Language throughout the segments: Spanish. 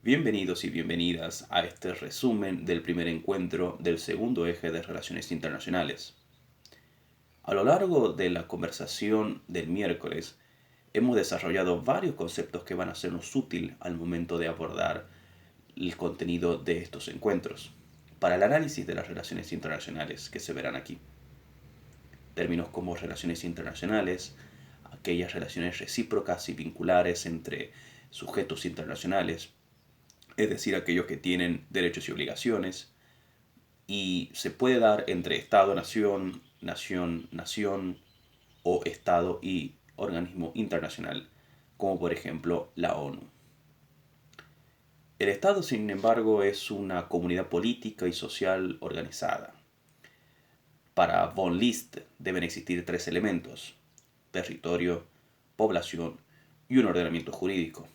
Bienvenidos y bienvenidas a este resumen del primer encuentro del segundo eje de Relaciones Internacionales. A lo largo de la conversación del miércoles, hemos desarrollado varios conceptos que van a sernos útil al momento de abordar el contenido de estos encuentros, para el análisis de las relaciones internacionales que se verán aquí. Términos como relaciones internacionales, aquellas relaciones recíprocas y vinculares entre sujetos internacionales, es decir, aquellos que tienen derechos y obligaciones, y se puede dar entre Estado-nación, nación-nación o Estado y organismo internacional, como por ejemplo la ONU. El Estado, sin embargo, es una comunidad política y social organizada. Para von List deben existir tres elementos: territorio, población y un ordenamiento jurídico.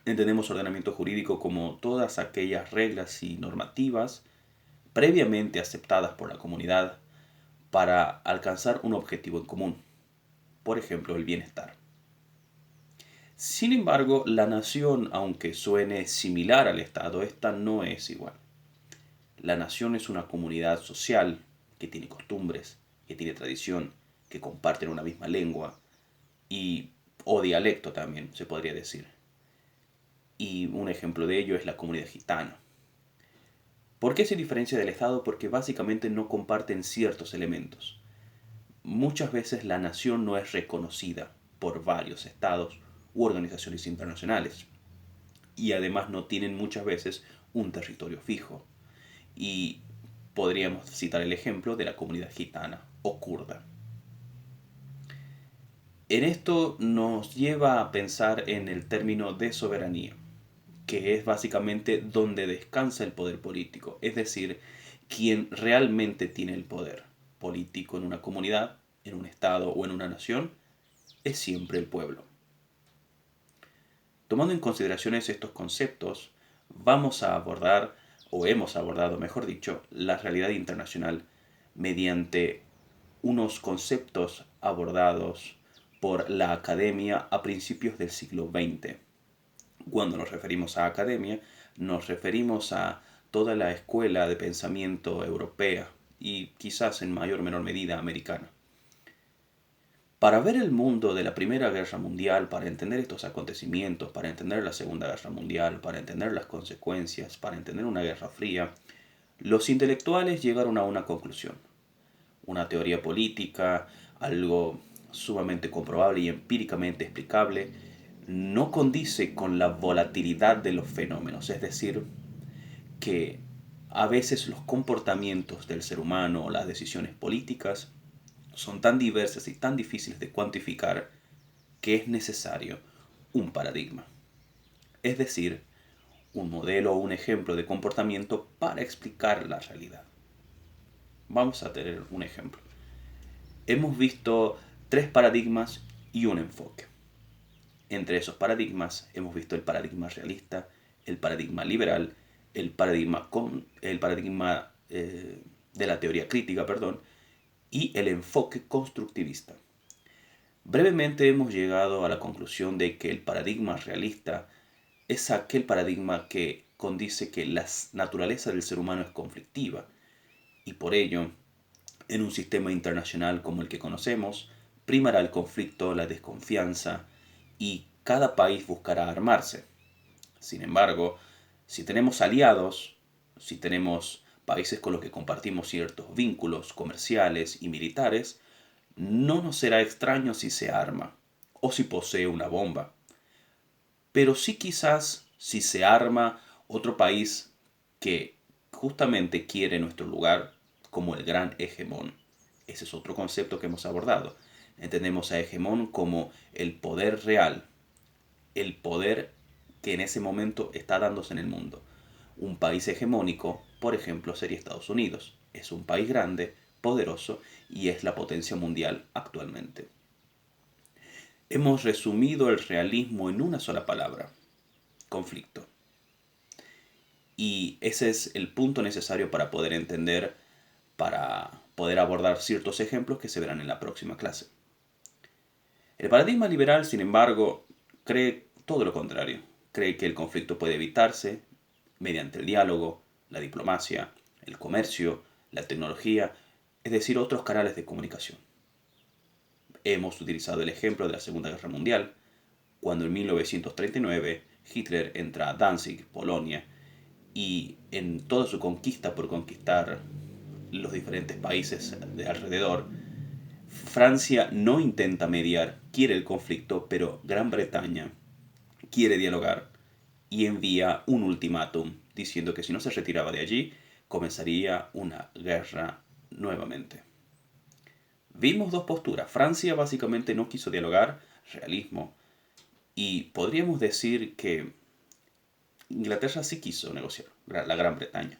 Entendemos ordenamiento jurídico como todas aquellas reglas y normativas previamente aceptadas por la comunidad para alcanzar un objetivo en común, por ejemplo, el bienestar. Sin embargo, la nación, aunque suene similar al Estado, esta no es igual. La nación es una comunidad social que tiene costumbres, que tiene tradición, que comparten una misma lengua y o dialecto también se podría decir. Y un ejemplo de ello es la comunidad gitana. ¿Por qué se diferencia del Estado? Porque básicamente no comparten ciertos elementos. Muchas veces la nación no es reconocida por varios estados u organizaciones internacionales y además no tienen muchas veces un territorio fijo. Y podríamos citar el ejemplo de la comunidad gitana o kurda. En esto nos lleva a pensar en el término de soberanía, que es básicamente donde descansa el poder político, es decir, quien realmente tiene el poder político en una comunidad, en un estado o en una nación, es siempre el pueblo. Tomando en consideración estos conceptos, vamos a abordar, o hemos abordado, mejor dicho, la realidad internacional mediante unos conceptos abordados por la academia a principios del siglo XX. Cuando nos referimos a academia, nos referimos a toda la escuela de pensamiento europea y quizás en mayor o menor medida americana. Para ver el mundo de la Primera Guerra Mundial, para entender estos acontecimientos, para entender la Segunda Guerra Mundial, para entender las consecuencias, para entender una Guerra Fría, los intelectuales llegaron a una conclusión. Una teoría política, algo sumamente comprobable y empíricamente explicable, no condice con la volatilidad de los fenómenos, es decir, que a veces los comportamientos del ser humano o las decisiones políticas son tan diversas y tan difíciles de cuantificar que es necesario un paradigma, es decir, un modelo o un ejemplo de comportamiento para explicar la realidad. Vamos a tener un ejemplo. Hemos visto tres paradigmas y un enfoque. Entre esos paradigmas hemos visto el paradigma realista, el paradigma liberal, el paradigma de la teoría crítica, y el enfoque constructivista. Brevemente hemos llegado a la conclusión de que el paradigma realista es aquel paradigma que condice que la naturaleza del ser humano es conflictiva y por ello, en un sistema internacional como el que conocemos, primará el conflicto, la desconfianza y cada país buscará armarse. Sin embargo, si tenemos aliados, si tenemos países con los que compartimos ciertos vínculos comerciales y militares, no nos será extraño si se arma o si posee una bomba. Pero sí quizás si se arma otro país que justamente quiere nuestro lugar como el gran hegemón. Ese es otro concepto que hemos abordado. Entendemos a hegemón como el poder real, el poder que en ese momento está dándose en el mundo. Un país hegemónico, por ejemplo, sería Estados Unidos. Es un país grande, poderoso y es la potencia mundial actualmente. Hemos resumido el realismo en una sola palabra: conflicto. Y ese es el punto necesario para poder entender, para poder abordar ciertos ejemplos que se verán en la próxima clase. El paradigma liberal, sin embargo, cree todo lo contrario. cree que el conflicto puede evitarse mediante el diálogo, la diplomacia, el comercio, la tecnología, es decir, otros canales de comunicación. Hemos utilizado el ejemplo de la Segunda Guerra Mundial, cuando en 1939 Hitler entra a Danzig, Polonia, y en toda su conquista por conquistar los diferentes países de alrededor, Francia no intenta mediar, quiere el conflicto, pero Gran Bretaña quiere dialogar y envía un ultimátum diciendo que si no se retiraba de allí, comenzaría una guerra nuevamente. Vimos dos posturas. Francia básicamente no quiso dialogar, realismo, y podríamos decir que Inglaterra sí quiso negociar, la Gran Bretaña,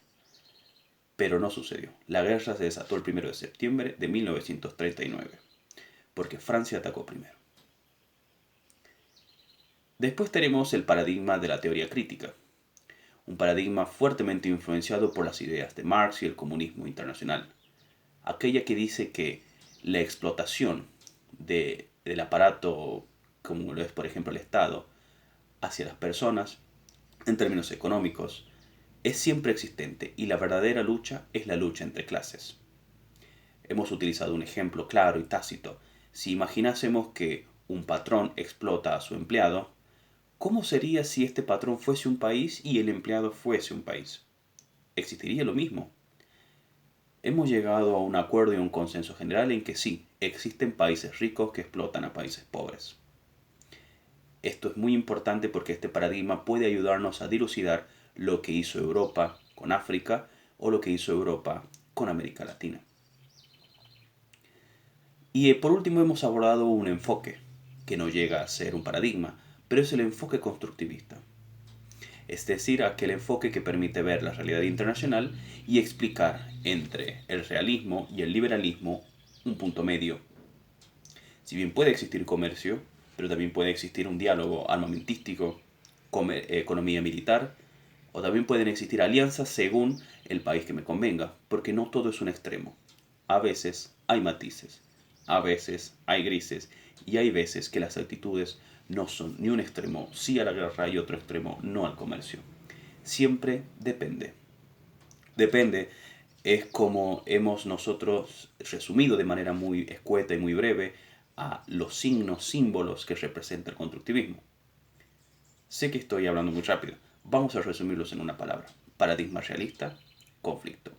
pero no sucedió. La guerra se desató el 1 de septiembre de 1939, porque Francia atacó primero. Después tenemos el paradigma de la teoría crítica, un paradigma fuertemente influenciado por las ideas de Marx y el comunismo internacional, aquella que dice que la explotación del aparato, como lo es por ejemplo el Estado, hacia las personas, en términos económicos, es siempre existente y la verdadera lucha es la lucha entre clases. Hemos utilizado un ejemplo claro y tácito. Si imaginásemos que un patrón explota a su empleado, ¿cómo sería si este patrón fuese un país y el empleado fuese un país? ¿Existiría lo mismo? Hemos llegado a un acuerdo y un consenso general en que sí, existen países ricos que explotan a países pobres. Esto es muy importante porque este paradigma puede ayudarnos a dilucidar lo que hizo Europa con África o lo que hizo Europa con América Latina. Y por último hemos abordado un enfoque que no llega a ser un paradigma, pero es el enfoque constructivista. Es decir, aquel enfoque que permite ver la realidad internacional y explicar entre el realismo y el liberalismo un punto medio. Si bien puede existir comercio, pero también puede existir un diálogo armamentístico, economía militar, o también pueden existir alianzas según el país que me convenga, porque no todo es un extremo. A veces hay matices, a veces hay grises, y hay veces que las actitudes no son ni un extremo sí a la guerra y otro extremo no al comercio. Siempre depende. Depende es como hemos nosotros resumido de manera muy escueta y muy breve a los signos, símbolos que representa el constructivismo. Sé que estoy hablando muy rápido. Vamos a resumirlos en una palabra. Paradigma realista, conflicto.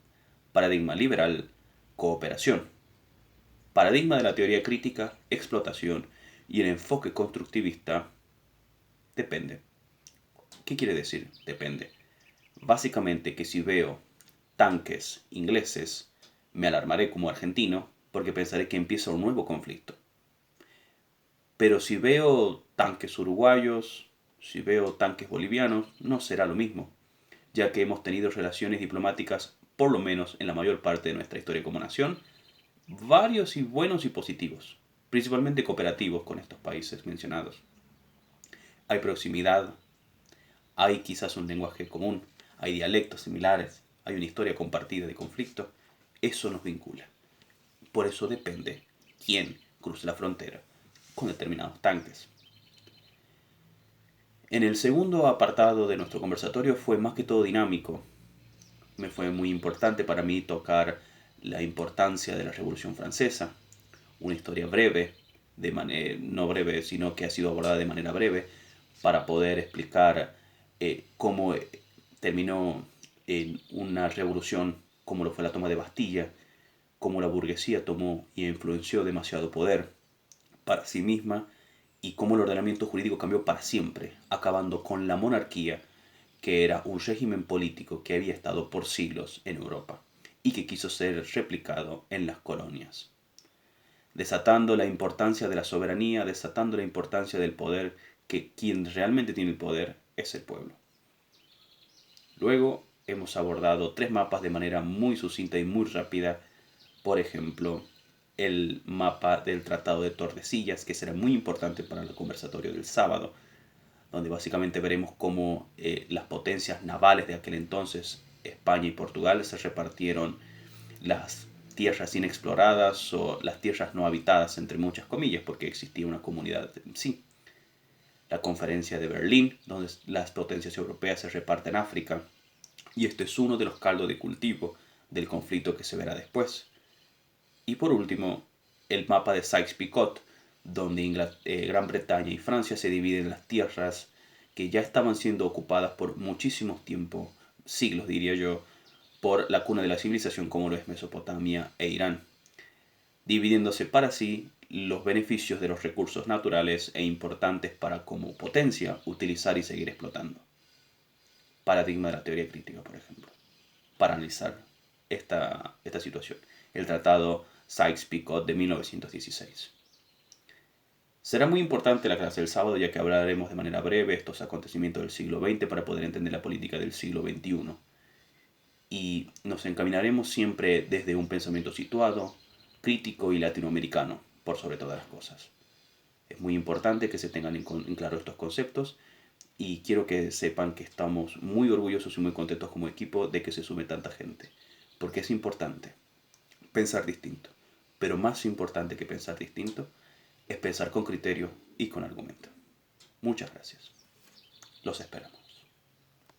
Paradigma liberal, cooperación. Paradigma de la teoría crítica, explotación. Y el enfoque constructivista, depende. ¿Qué quiere decir? Depende. Básicamente que si veo tanques ingleses, me alarmaré como argentino porque pensaré que empieza un nuevo conflicto. Pero si veo tanques uruguayos, si veo tanques bolivianos, no será lo mismo, ya que hemos tenido relaciones diplomáticas, por lo menos en la mayor parte de nuestra historia como nación, varios y buenos y positivos, principalmente cooperativos con estos países mencionados. Hay proximidad, hay quizás un lenguaje común, hay dialectos similares, hay una historia compartida de conflicto. Eso nos vincula. Por eso depende quién cruce la frontera con determinados tanques. En el segundo apartado de nuestro conversatorio fue más que todo dinámico. Me fue muy importante para mí tocar la importancia de la Revolución Francesa, una historia breve, no breve, sino que ha sido abordada de manera breve, para poder explicar cómo terminó en una revolución como lo fue la toma de Bastilla, cómo la burguesía tomó y influenció demasiado poder para sí misma y cómo el ordenamiento jurídico cambió para siempre, acabando con la monarquía, que era un régimen político que había estado por siglos en Europa y que quiso ser replicado en las colonias, desatando la importancia de la soberanía, desatando la importancia del poder, que quien realmente tiene el poder es el pueblo. Luego hemos abordado 3 mapas de manera muy sucinta y muy rápida. Por ejemplo, el mapa del Tratado de Tordesillas, que será muy importante para el conversatorio del sábado, donde básicamente veremos cómo las potencias navales de aquel entonces, España y Portugal, se repartieron las tierras inexploradas o las tierras no habitadas, entre muchas comillas, porque existía una comunidad en sí. la conferencia de Berlín, donde las potencias europeas se reparten África, y este es uno de los caldos de cultivo del conflicto que se verá después. Y por último, el mapa de Sykes-Picot, donde Gran Bretaña y Francia se dividen en las tierras que ya estaban siendo ocupadas por muchísimos tiempos, siglos diría yo, por la cuna de la civilización como lo es Mesopotamia e Irán, dividiéndose para sí los beneficios de los recursos naturales e importantes para como potencia utilizar y seguir explotando. Paradigma de la teoría crítica, por ejemplo, para analizar esta situación. El tratado Sykes-Picot de 1916. Será muy importante la clase del sábado, ya que hablaremos de manera breve estos acontecimientos del siglo XX para poder entender la política del siglo XXI. Y nos encaminaremos siempre desde un pensamiento situado, crítico y latinoamericano, por sobre todas las cosas. Es muy importante que se tengan en claro estos conceptos y quiero que sepan que estamos muy orgullosos y muy contentos como equipo de que se sume tanta gente, porque es importante pensar distinto, pero más importante que pensar distinto es pensar con criterio y con argumento. Muchas gracias. Los esperamos.